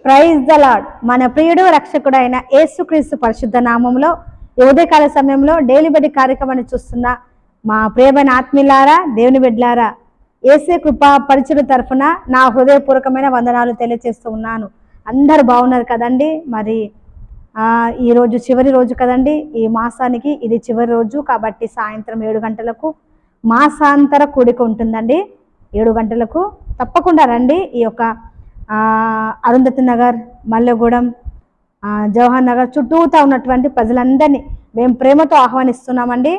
Praise the lord. మన ప్రియుడు రక్షకుడైన యేసుక్రీస్తు పరిశుద్ధ నామంలో ఉదయకాల సమయంలో డైలీ బెడ్ కార్యక్రమాన్ని చూస్తున్న మా ప్రియమైన ఆత్మీయులారా, దేవుని బిడ్డలారా, యేసే కృపా పరిచయ తరఫున నా హృదయపూర్వకమైన వందనాలు తెలియజేస్తూ ఉన్నాను. అందరు బాగున్నారు కదండి. మరి ఈరోజు చివరి రోజు కదండి, ఈ మాసానికి ఇది చివరి రోజు కాబట్టి సాయంత్రం 7 గంటలకు మాసాంతర కూడిక ఉంటుందండి. 7 గంటలకు తప్పకుండా రండి. ఈ యొక్క అరుంధతి నగర్, మల్లెగూడెం, జవహర్ నగర్ చుట్టూతా ఉన్నటువంటి ప్రజలందరినీ మేము ప్రేమతో ఆహ్వానిస్తున్నామండి.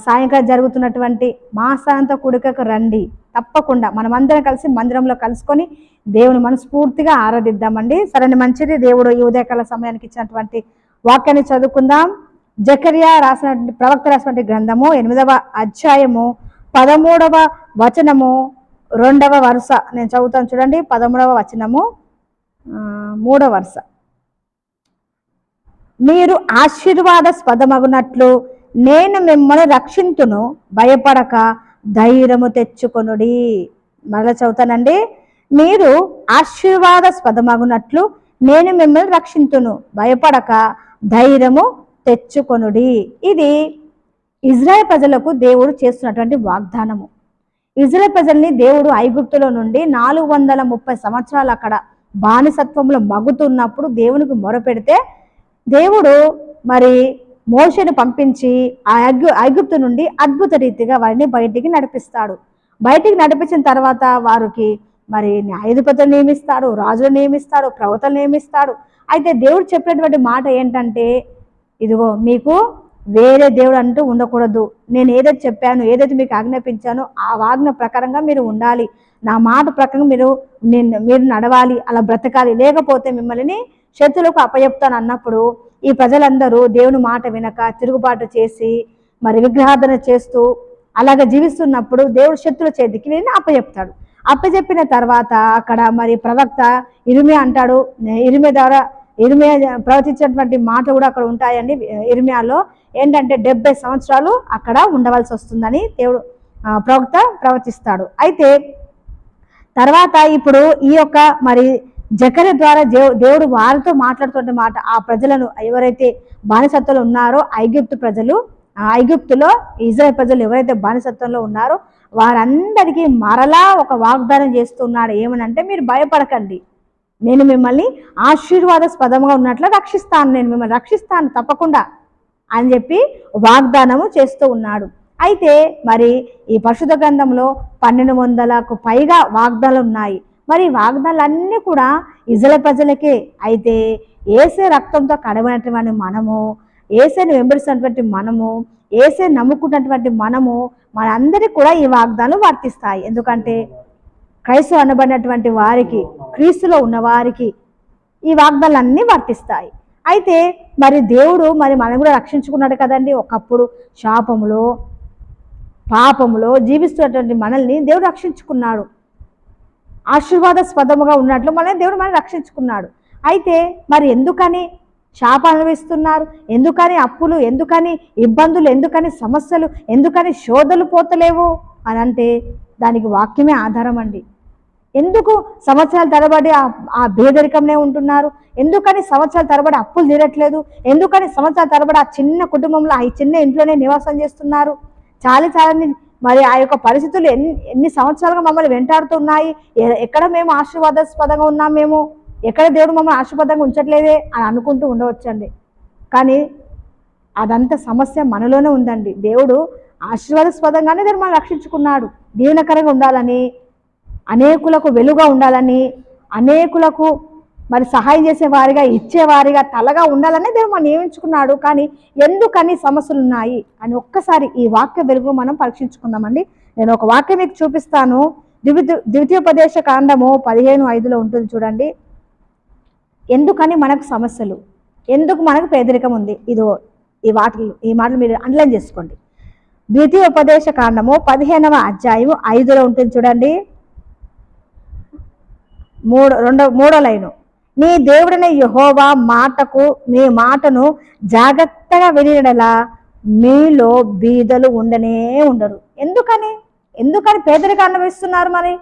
సాయంకాలం జరుగుతున్నటువంటి మాసాంత కూడికకు రండి. తప్పకుండా మనమందరం కలిసి మందిరంలో కలుసుకొని దేవుని మనస్ఫూర్తిగా ఆరాధిద్దామండి. సరైన మంచిది. దేవుడు ఈ ఉదయకాల సమయానికి ఇచ్చినటువంటి వాక్యాన్ని చదువుకుందాం. జకర్యా రాసినటువంటి ప్రవక్త రాసినటువంటి గ్రంథము 8వ అధ్యాయము 13వ వచనము 2వ వరుస నేను చదువుతాను చూడండి. 13వ వచనము 3వ వరుస. మీరు ఆశీర్వాదస్పదమగునట్లు నేను మిమ్మల్ని రక్షింతును, భయపడక ధైర్యము తెచ్చుకొనుడి. మరలా చదువుతానండి. మీరు ఆశీర్వాదస్పదమగునట్లు నేను మిమ్మల్ని రక్షింతును, భయపడక ధైర్యము తెచ్చుకొనుడి. ఇది ఇజ్రాయెల్ ప్రజలకు దేవుడు చేస్తున్నటువంటి వాగ్దానము. ఇజ్రాయెల్ ప్రజల్ని దేవుడు ఐగుప్తులో నుండి 430 సంవత్సరాలు అక్కడ బానిసత్వంలో మగ్గుతున్నప్పుడు దేవునికి మొరపెడితే దేవుడు మరి మోషేను పంపించి ఆ ఐగుప్తు నుండి అద్భుత రీతిగా వారిని బయటికి నడిపిస్తాడు. బయటికి నడిపించిన తర్వాత వారికి మరి న్యాయాధిపతులు నియమిస్తాడు, రాజులు నియమిస్తాడు, ప్రవక్తలు నియమిస్తాడు. అయితే దేవుడు చెప్పినటువంటి మాట ఏంటంటే, ఇదిగో మీకు వేరే దేవుడు అంటూ ఉండకూడదు. నేను ఏదైతే చెప్పాను, ఏదైతే మీకు ఆజ్ఞాపించానో ఆ ఆజ్ఞ ప్రకారంగా మీరు ఉండాలి, నా మాట ప్రకారం మీరు నడవాలి, అలా బ్రతకాలి, లేకపోతే మిమ్మల్ని శత్రులకు అప్పచెప్తాను అన్నప్పుడు ఈ ప్రజలందరూ దేవుని మాట వినక తిరుగుబాటు చేసి మరి విగ్రహార్థన చేస్తూ అలాగ జీవిస్తున్నప్పుడు దేవుడు శత్రుల చేతికి నేను అప్పచెప్తాడు. అప్పచెప్పిన తర్వాత అక్కడ మరి ప్రవక్త ఇర్మియా అంటాడు. ఇర్మియా ప్రవచించినటువంటి మాట కూడా అక్కడ ఉంటాయండి. ఇర్మియాలో ఏంటంటే 70 సంవత్సరాలు అక్కడ ఉండవలసి వస్తుందని దేవుడు ప్రవక్త ప్రవచిస్తాడు. అయితే తర్వాత ఇప్పుడు ఈ యొక్క మరి జకర్యా ద్వారా దేవుడు వారితో మాట్లాడుతున్న మాట, ఆ ప్రజలను ఎవరైతే బానిసత్వంలో ఉన్నారో ఐగుప్తులో ఇజ్రాయెల్ ప్రజలు ఎవరైతే బానిసత్వంలో ఉన్నారో వారందరికీ మరలా ఒక వాగ్దానం చేస్తున్నాడు. ఏమనంటే, మీరు భయపడకండి, నేను మిమ్మల్ని ఆశీర్వాదస్పదంగా ఉన్నట్లు రక్షిస్తాను, నేను మిమ్మల్ని రక్షిస్తాను తప్పకుండా అని చెప్పి వాగ్దానము చేస్తూ ఉన్నాడు. అయితే మరి ఈ పరిశుద్ధ గ్రంథంలో 1200కు పైగా వాగ్దానాలు ఉన్నాయి. మరి వాగ్దానాలన్నీ కూడా ఇజ్రాయెల్ ప్రజలకే. అయితే యేసే రక్తంతో కడబడినటువంటి మనము, యేసేని వెంబడిస్తున్నటువంటి మనము, యేసే నమ్ముకున్నటువంటి మనము, మనందరికీ కూడా ఈ వాగ్దానాలు వర్తిస్తాయి. ఎందుకంటే క్రైస్తవ అనబడినటువంటి వారికి, క్రీస్తులో ఉన్న వారికి ఈ వాగ్దానాలన్నీ వర్తిస్తాయి. అయితే మరి దేవుడు మరి మనం కూడా రక్షించుకున్నాడు కదండి. ఒకప్పుడు శాపములో పాపములో జీవిస్తున్నటువంటి మనల్ని దేవుడు రక్షించుకున్నాడు. ఆశీర్వాదస్పదముగా ఉన్నట్లు మనల్ని దేవుడు మనల్ని రక్షించుకున్నాడు. అయితే మరి ఎందుకని శాపం అనుభవిస్తున్నారు, ఎందుకని అప్పులు, ఎందుకని ఇబ్బందులు, ఎందుకని సమస్యలు, ఎందుకని శోధలు పోతలేవు అని అంటే దానికి వాక్యమే ఆధారం అండి. ఎందుకు సంవత్సరాల తరబడి ఆ పేదరికంలో ఉంటున్నారు, ఎందుకని సంవత్సరాల తరబడి అప్పులు తీరట్లేదు, ఎందుకని సంవత్సరాల తరబడి ఆ చిన్న కుటుంబంలో ఆ చిన్న ఇంట్లోనే నివాసం చేస్తున్నారు, చాలాని మరి ఆ యొక్క పరిస్థితులు ఎన్ని సంవత్సరాలుగా మమ్మల్ని వెంటాడుతున్నాయి, ఎక్కడ మేము ఆశీర్వాదాస్పదంగా ఉన్నాం, మేము ఎక్కడ దేవుడు మమ్మల్ని ఆశీర్వాదంగా ఉంచట్లేదే అని అనుకుంటూ ఉండవచ్చండి. కానీ అదంతా సమస్య మనలోనే ఉందండి. దేవుడు ఆశీర్వాదాస్పదంగానే దేవుడు మనం రక్షించుకున్నాడు. దీవెనకరంగా ఉండాలని, అనేకులకు వెలుగా ఉండాలని, అనేకులకు మరి సహాయం చేసేవారిగా, ఇచ్చేవారిగా, తలగా ఉండాలని దేవుడు మనం నియమించుకున్నాడు. కానీ ఎందుకని సమస్యలు ఉన్నాయి అని ఒక్కసారి ఈ వాక్య వెలుగు మనం పరీక్షించుకుందామండి. నేను ఒక వాక్యం మీకు చూపిస్తాను. ద్వితీయోపదేశ కాండము 15:5 ఉంటుంది చూడండి. ఎందుకని మనకు సమస్యలు, ఎందుకు మనకు పేదరికం ఉంది, ఇదో ఈ మాటలు మీరు అండర్లైన్ చేసుకోండి. ద్వితీయోపదేశ కాండము 15వ అధ్యాయము 5లో ఉంటుంది చూడండి. 3వ లైను. నీ దేవుడైన యెహోవా మీ మాటను జాగ్రత్తగా వినడలా మీలో బీదలు ఉండనే ఉండరు. ఎందుకని పేదరికం అనుభవిస్తున్నారు? మరి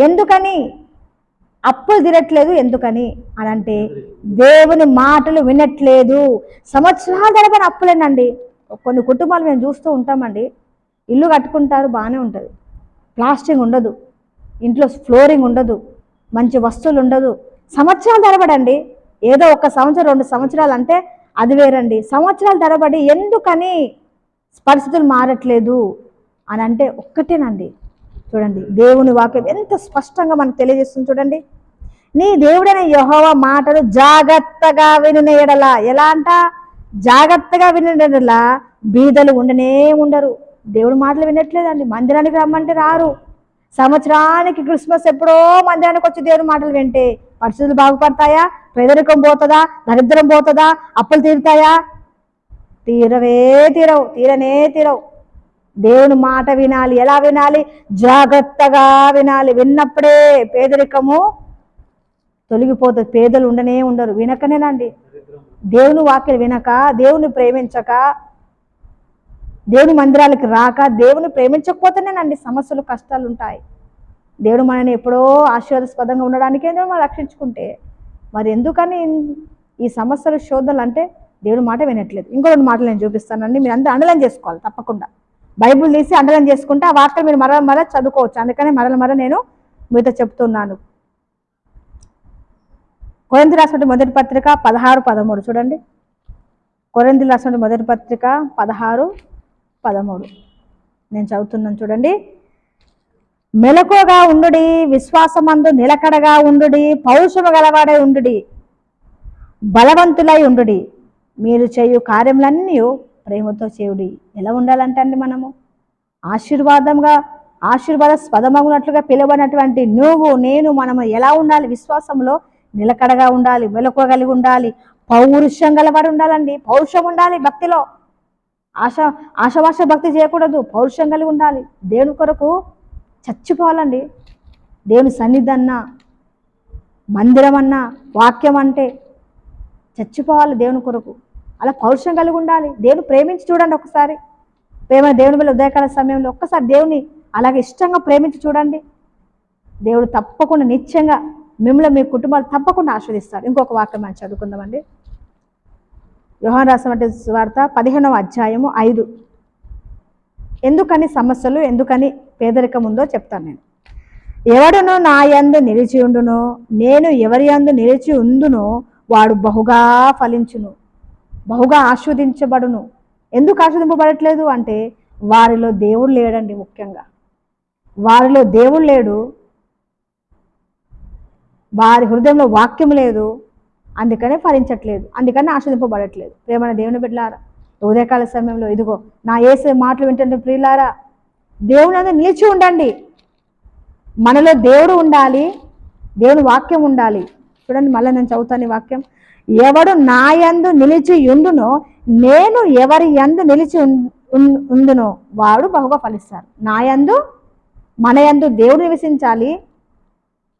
ఎందుకని అప్పులు తీరట్లేదు ఎందుకని అని అంటే దేవుని మాటలు వినట్లేదు. సంవత్సరాల తరబడి అప్పులేనండి. కొన్ని కుటుంబాలు మేము చూస్తూ ఉంటామండి, ఇల్లు కట్టుకుంటారు, బాగానే ఉంటుంది, ప్లాస్టింగ్ ఉండదు, ఇంట్లో ఫ్లోరింగ్ ఉండదు, మంచి వస్తువులు ఉండదు, సంవత్సరాల తరబడి అండి. ఏదో 1 సంవత్సరం 2 సంవత్సరాలు అంటే అది వేరండి. సంవత్సరాల తరబడి ఎందుకని పరిస్థితులు మారట్లేదు అని అంటే ఒక్కటేనండి. చూడండి, దేవుని వాక్యం ఎంత స్పష్టంగా మనకు తెలియజేస్తుంది. చూడండి, నీ దేవుడైన యెహోవా మాటలు జాగ్రత్తగా వినున ఎడల, ఎలా అంట, జాగ్రత్తగా వినున ఎడల బీదలు ఉండనే ఉండరు. దేవుడి మాటలు వినట్లేదండి. మందిరానికి రమ్మంటే రారు. సంవత్సరానికి క్రిస్మస్ ఎప్పుడో మందిరానికి వచ్చి దేవుడి మాటలు వింటే పరిస్థితులు బాగుపడతాయా? పేదరికం పోతుందా? దరిద్రం పోతుందా? అప్పులు తీరుతాయా? తీరనే తీరవు. దేవుని మాట వినాలి. ఎలా వినాలి? జాగ్రత్తగా వినాలి. విన్నప్పుడే పేదరికము తొలగిపోతుంది. పేదలు ఉండనే ఉండరు. వినకనేనండి, దేవుని వాక్యం వినక, దేవుని ప్రేమించక, దేవుని మందిరాలకు రాక, దేవుని ప్రేమించకపోతేనేనండి సమస్యలు కష్టాలు ఉంటాయి. దేవుడు మనని ఎప్పుడో ఆశీర్వాదస్పదంగా ఉండడానికే మనం రక్షించుకుంటే మరి ఎందుకని ఈ సమస్యలు శోధనలు అంటే దేవుడి మాట వినట్లేదు. ఇంకో 2 మాటలు నేను చూపిస్తానండి, మీరు అందరూ అండర్లైన్ చేసుకోవాలి తప్పకుండా. బైబుల్ తీసి అండర్లైన్ చేసుకుంటే ఆ వాక్యం మీరు మరల చదువుకోవచ్చు. అందుకని మరల నేను మీతో చెప్తున్నాను. కొరింథీయులకు రాసిన మొదటి పత్రిక 16-13 చూడండి. కొరింథీయులకు రాసిన మొదటి పత్రిక 16-13 నేను చదువుతున్నాను చూడండి. మెలకువగా ఉండుడి, విశ్వాసమందు నిలకడగా ఉండుడి, పౌరుషము గలవాడై ఉండుడి, బలవంతులై ఉండుడి, మీరు చేయు కార్యములన్నీ ప్రేమతో చేయుడి. ఎలా ఉండాలంటే అండి, మనము ఆశీర్వాదస్పదమగునట్లుగా పిలువబడినటువంటి నువ్వు నేను మనము ఎలా ఉండాలి? విశ్వాసంలో నిలకడగా ఉండాలి, మెలకువ కలిగి ఉండాలి, పౌరుషం గలవాడు ఉండాలండి. పౌరుషం ఉండాలి. భక్తిలో ఆశవాస భక్తి చేయకూడదు, పౌరుషం కలిగి ఉండాలి. దేవుని కొరకు చచ్చిపోవాలండి. దేవుని సన్నిధి అన్నా, మందిరం అన్నా, వాక్యం అంటే చచ్చిపోవాలి దేవుని కొరకు. అలా పౌరుషం కలిగి ఉండాలి. దేవుని ప్రేమించి చూడండి ఒకసారి. దేవుని వల్ల ఉదయకాల సమయంలో ఒక్కసారి దేవుని అలాగే ఇష్టంగా ప్రేమించి చూడండి. దేవుడు తప్పకుండా నిత్యంగా మిమ్మల్ని, మీ కుటుంబాలు తప్పకుండా ఆస్వాదిస్తారు. ఇంకొక వాక్యం మనం చదువుకుందామండి. యోహాను రాసిన సువార్త 15వ అధ్యాయము 5. ఎందుకని సమస్యలు, ఎందుకని పేదరికం ఉందో చెప్తాను నేను. ఎవడును నా యందు నిలిచి ఉండునో, నేను ఎవరి యందు నిలిచి ఉందునో వాడు బహుగా ఫలించును, బహుగా ఆస్వాదించబడును. ఎందుకు ఆస్వాదింపబడట్లేదు అంటే వారిలో దేవుడు లేడండి. ముఖ్యంగా వారిలో దేవుడు లేడు, వారి హృదయంలో వాక్యం లేదు, అందుకనే ఫలించట్లేదు, అందుకని ఆస్వాదింపబడట్లేదు. ప్రేమైన దేవుని బిడ్డలారా, ఉదయకాల సమయంలో ఇదిగో నా యేసు మాటలు వింటుంటే ప్రియులారా, దేవుని అందు నిలిచి ఉండండి. మనలో దేవుడు ఉండాలి, దేవుని వాక్యం ఉండాలి. చూడండి, మళ్ళీ నేను చదువుతాను ఈ వాక్యం. ఎవడు నా యందు నిలిచి ఉండునో, నేను ఎవరి యందు నిలిచి ఉండునో వాడు బహుగా ఫలిస్తారు. నా యందు, మన యందు దేవుడు నివసించాలి,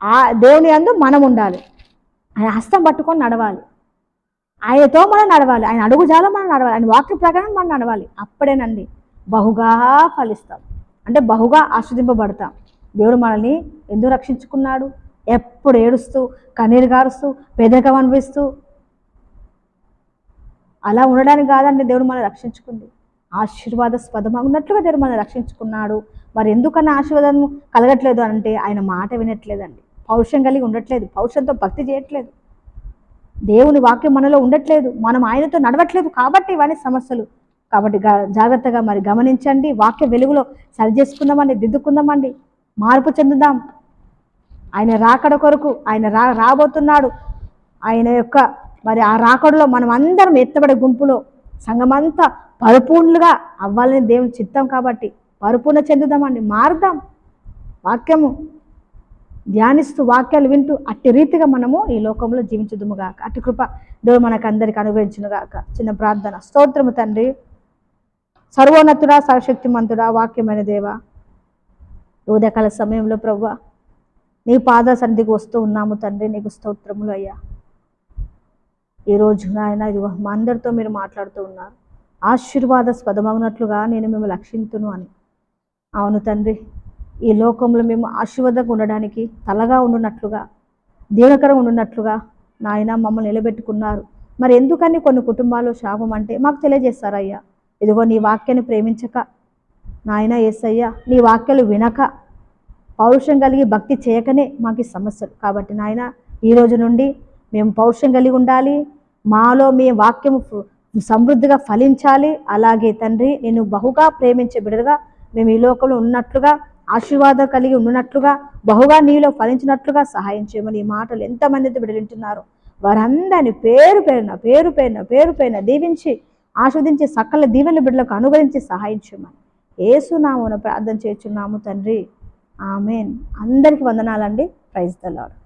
ఆ దేవుని యందు మనం ఉండాలి. ఆయన హస్తం పట్టుకొని నడవాలి, ఆయనతో మనం నడవాలి, ఆయన అడుగుజాలో మనం నడవాలి, ఆయన వాక్య ప్రకారం మనం నడవాలి. అప్పుడేనండి బహుగా ఫలిస్తాం, అంటే బహుగా ఆస్వాదింపబడతాం. దేవుడు మనల్ని ఎందుకు రక్షించుకున్నాడు? ఎప్పుడు ఏడుస్తూ, కన్నీరు గారుస్తూ, పేదరికం అనిపిస్తూ అలా ఉండడానికి కాదండి దేవుడు మనల్ని రక్షించుకుంది. ఆశీర్వాదస్పదమన్నట్లుగా దేవుడు మనల్ని రక్షించుకున్నాడు. మరి ఎందుకన్నా ఆశీర్వాదం కలగట్లేదు అంటే ఆయన మాట వినట్లేదండి, పౌరుషం కలిగి ఉండట్లేదు, పౌరుషంతో భక్తి చేయట్లేదు, దేవుని వాక్యం మనలో ఉండట్లేదు, మనం ఆయనతో నడవట్లేదు. కాబట్టి ఇవన్నీ సమస్యలు. కాబట్టి జాగ్రత్తగా మరి గమనించండి. వాక్య వెలుగులో సరి చేసుకుందామండి, దిద్దుకుందామండి, మార్పు చెందుదాం. ఆయన రాకడ కొరకు ఆయన రాబోతున్నాడు. ఆయన యొక్క మరి ఆ రాకడలో మనం అందరం ఎత్తబడే గుంపులో సంఘమంతా పరిపూర్ణులుగా అవ్వాలని దేవుని చిత్తం. కాబట్టి పరిపూర్ణ చెందుదామండి, మారుదాం. వాక్యము ధ్యానిస్తూ, వాక్యాలు వింటూ అట్టి రీతిగా మనము ఈ లోకంలో జీవించుదుముగాక. అట్టి కృప దేవుడు మనకు అందరికి అనుగ్రహించునుగాక. చిన్న ప్రార్థన. స్తోత్రము తండ్రి, సర్వోన్నతుడా, సర్వశక్తిమంతుడా, వాక్యమైన దేవా, ఉదయకాల సమయంలో ప్రభువా నీ పాద సన్నిధికి వస్తూ ఉన్నాము తండ్రి. నీకు స్తోత్రములు అయ్యా. ఈరోజు నాయన ఇదిగో మా అందరితో మీరు మాట్లాడుతూ ఉన్నారు, ఆశీర్వాదస్పదమవునట్లుగా నేను మేము రక్షింతును అని. అవును తండ్రి, ఈ లోకంలో మేము ఆశీర్వాదంగా ఉండడానికి తలగా ఉండునట్లుగా దీవెనకరంగా ఉన్నట్లుగా నాయన మమ్మల్ని నిలబెట్టుకున్నారు. మరి ఎందుకని కొన్ని కుటుంబాలు శాపం అంటే మాకు తెలియజేస్తారయ్యా. ఇదిగో నీ వాక్యాన్ని ప్రేమించక నాయన యేసయ్య, నీ వాక్యాలు వినక, పౌరుషం కలిగి భక్తి చేయకనే మాకు ఈ సమస్యలు. కాబట్టి నాయన ఈ రోజు నుండి మేము పౌరుషం కలిగి ఉండాలి, మాలో మీ వాక్యము సమృద్ధిగా ఫలించాలి. అలాగే తండ్రి నేను బహుగా ప్రేమించే బిడ్డలుగా మేము ఈ లోకంలో ఉన్నట్లుగా, ఆశీర్వాదం కలిగి ఉన్నట్లుగా, బహుగా నీలో ఫలించినట్లుగా సహాయం చేయమని ఈ మాటలు ఎంతమంది అయితే బిడ్డలు వింటున్నారో వారందరినీ పేరు పేరున దీవించి ఆస్వాదించి సకల దీవెన బిడ్డలకు అనుగ్రహించి సహాయం చేయమని యేసు నామమున ప్రార్థన చేస్తున్నాము తండ్రి. ఆమెన్. అందరికీ వందనాలండి. Praise the lord.